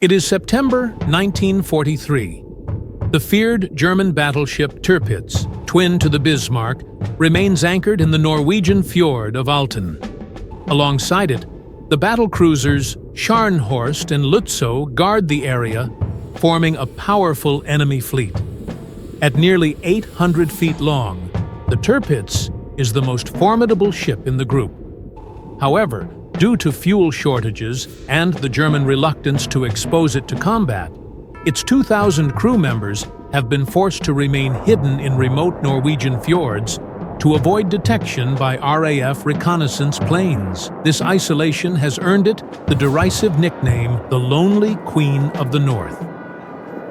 It is September 1943. The feared German battleship Tirpitz, twin to the Bismarck, remains anchored in the Norwegian fjord of Alten. Alongside it, the battle cruisers Scharnhorst and Lützow guard the area, forming a powerful enemy fleet. At nearly 800 feet long, the Tirpitz is the most formidable ship in the group. However, due to fuel shortages and the German reluctance to expose it to combat, its 2,000 crew members have been forced to remain hidden in remote Norwegian fjords to avoid detection by RAF reconnaissance planes. This isolation has earned it the derisive nickname, the Lonely Queen of the North.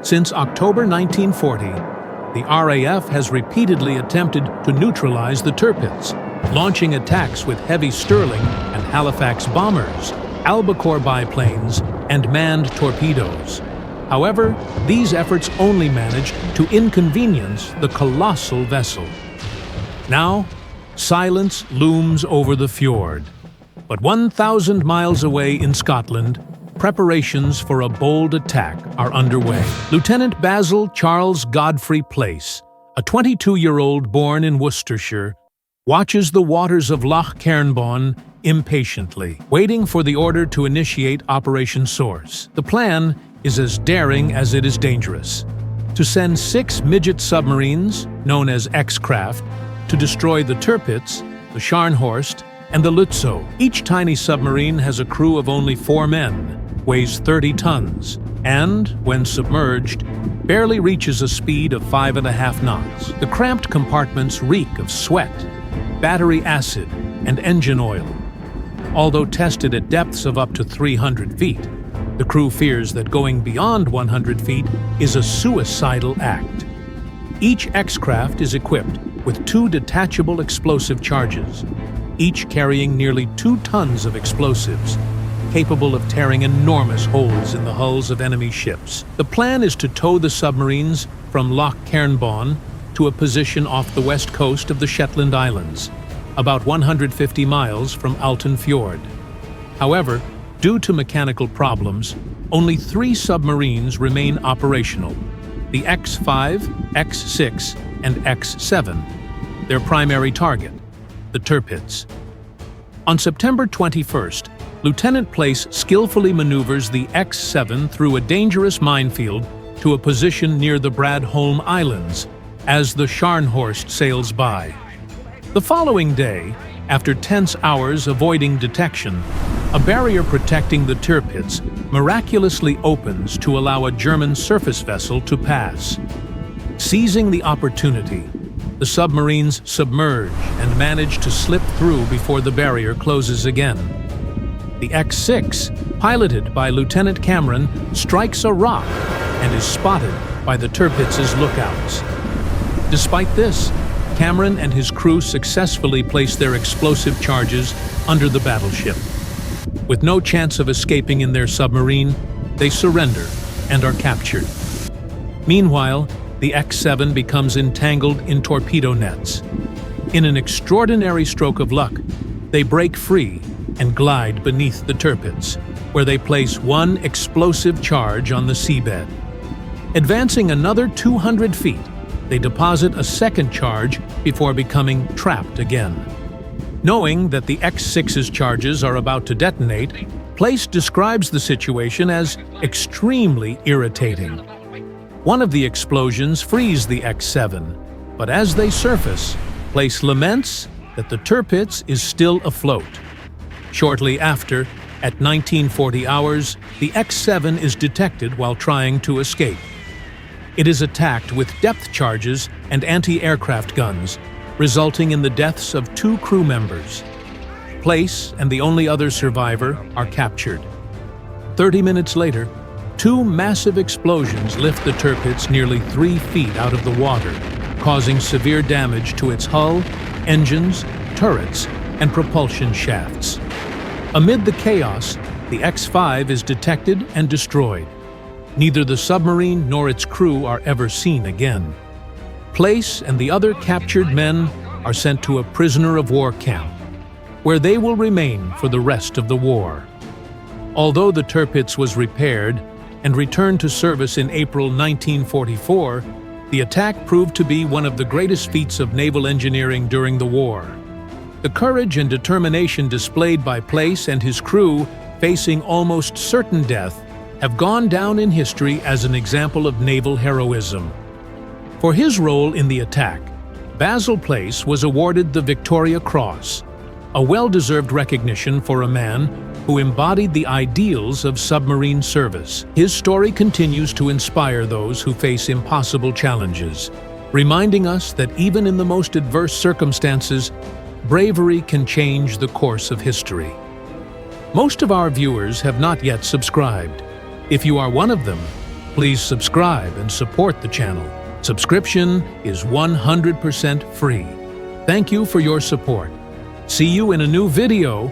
Since October 1940, the RAF has repeatedly attempted to neutralize the Tirpitz, launching attacks with heavy Sterling and Halifax bombers, albacore biplanes, and manned torpedoes. However, these efforts only managed to inconvenience the colossal vessel. Now, silence looms over the fjord. But 1,000 miles away in Scotland, preparations for a bold attack are underway. Lieutenant Basil Charles Godfrey Place, a 22-year-old born in Worcestershire, watches the waters of Loch Cairnbawn impatiently, waiting for the order to initiate Operation Source. The plan is as daring as it is dangerous: to send 6 midget submarines, known as X-craft, to destroy the Tirpitz, the Scharnhorst, and the Lützow. Each tiny submarine has a crew of only 4 men, weighs 30 tons, and, when submerged, barely reaches a speed of 5.5 knots. The cramped compartments reek of sweat, battery acid, and engine oil. Although tested at depths of up to 300 feet, the crew fears that going beyond 100 feet is a suicidal act. Each X-craft is equipped with 2 detachable explosive charges, each carrying nearly 2 tons of explosives, capable of tearing enormous holes in the hulls of enemy ships. The plan is to tow the submarines from Loch Cairnbawn to a position off the west coast of the Shetland Islands, about 150 miles from Alten Fjord. However, due to mechanical problems, only 3 submarines remain operational: the X5, X6, and X7, their primary target, the Tirpitz. On September 21st, Lieutenant Place skillfully maneuvers the X7 through a dangerous minefield to a position near the Bradholm Islands as the Scharnhorst sails by. The following day, after tense hours avoiding detection, a barrier protecting the Tirpitz miraculously opens to allow a German surface vessel to pass. Seizing the opportunity, the submarines submerge and manage to slip through before the barrier closes again. The X6, piloted by Lieutenant Cameron, strikes a rock and is spotted by the Tirpitz's lookouts. Despite this, Cameron and his crew successfully place their explosive charges under the battleship. With no chance of escaping in their submarine, they surrender and are captured. Meanwhile, the X7 becomes entangled in torpedo nets. In an extraordinary stroke of luck, they break free and glide beneath the Tirpitz, where they place 1 explosive charge on the seabed. Advancing another 200 feet, they deposit a second charge before becoming trapped again. Knowing that the X6's charges are about to detonate, Place describes the situation as extremely irritating. One of the explosions frees the X7, but as they surface, Place laments that the Tirpitz is still afloat. Shortly after, at 1940 hours, the X7 is detected while trying to escape. It is attacked with depth charges and anti-aircraft guns, resulting in the deaths of 2 crew members. Place and the only other survivor are captured. 30 minutes later, 2 massive explosions lift the Tirpitz nearly 3 feet out of the water, causing severe damage to its hull, engines, turrets, and propulsion shafts. Amid the chaos, the X5 is detected and destroyed. Neither the submarine nor its crew are ever seen again. Place and the other captured men are sent to a prisoner of war camp, where they will remain for the rest of the war. Although the Tirpitz was repaired, and returned to service in April 1944, the attack proved to be one of the greatest feats of naval engineering during the war. The courage and determination displayed by Place and his crew, facing almost certain death, have gone down in history as an example of naval heroism. For his role in the attack, Basil Place was awarded the Victoria Cross, a well-deserved recognition for a man who embodied the ideals of submarine service. His story continues to inspire those who face impossible challenges, reminding us that even in the most adverse circumstances, bravery can change the course of history. Most of our viewers have not yet subscribed. If you are one of them, please subscribe and support the channel. Subscription is 100% free. Thank you for your support. See you in a new video